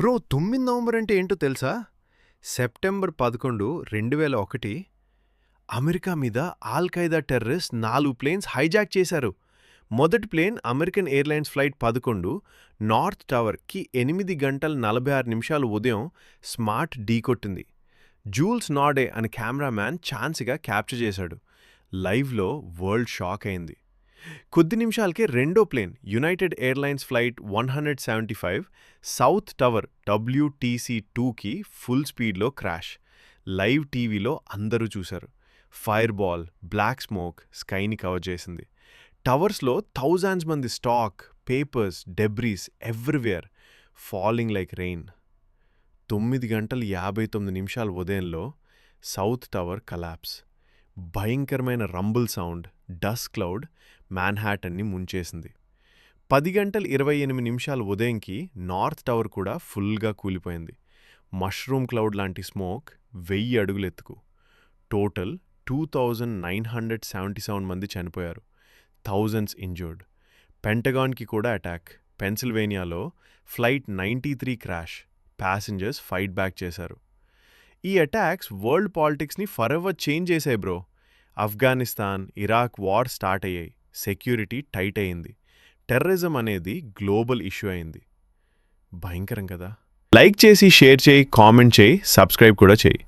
Bro 9 November అంటే ఏంటో తెలుసా? సెప్టెంబర్ 11, 2001 అమెరికా మీద al Qaeda terrorist 4 planes hijack చేశారు. మొదటి plane American airlines flight 11 north టవర్కి 8 గంటల 46 నిమిషాలు ఉదయం స్మార్ట్ ఢీకొట్టింది. జూల్స్ నాడే అనే కెమెరామ్యాన్ ఛాన్స్గా క్యాప్చర్ చేశాడు. లైవ్లో వరల్డ్ షాక్ అయింది. కొద్ది నిమిషాలకే రెండో plane united airlines flight 175 south tower WTC-2కి ఫుల్ స్పీడ్లో క్రాష్. లైవ్ టీవీలో అందరూ చూశారు. ఫైర్ బాల్, బ్లాక్ స్మోక్ స్కైని కవర్ చేసింది. టవర్స్లో థౌజండ్స్ మంది stuck, papers, debris everywhere falling like rain. 9 గంటల 59 నిమిషాల ఉదయంలో సౌత్ టవర్ కలాప్స్. భయంకరమైన రంబుల్ సౌండ్, డస్ట్ క్లౌడ్ మ్యాన్హాటన్ని ముంచేసింది. 10 గంటల 28 నిమిషాల ఉదయంకి నార్త్ టవర్ కూడా ఫుల్గా కూలిపోయింది. మష్రూమ్ క్లౌడ్ లాంటి స్మోక్ 1000 అడుగులెత్తుకు. టోటల్ 2977 మంది చనిపోయారు. Thousands injured. పెంటగాన్కి కూడా అటాక్. పెన్సిల్వేనియాలో flight 93 crash. Passengers fight back చేశారు. ఈ అటాక్స్ వరల్డ్ పాలిటిక్స్ని ఫరెవర్ చేంజ్ చేశాయి bro. Afghanistan, Iraq war start అయ్యాయి. సెక్యూరిటీ టైట్ అయింది. టెర్రరిజం అనేది గ్లోబల్ ఇష్యూ అయింది. భయంకరం కదా. లైక్ చేసి, షేర్ చేయి, కామెంట్ చేయి, సబ్స్క్రైబ్ కూడా చేయి.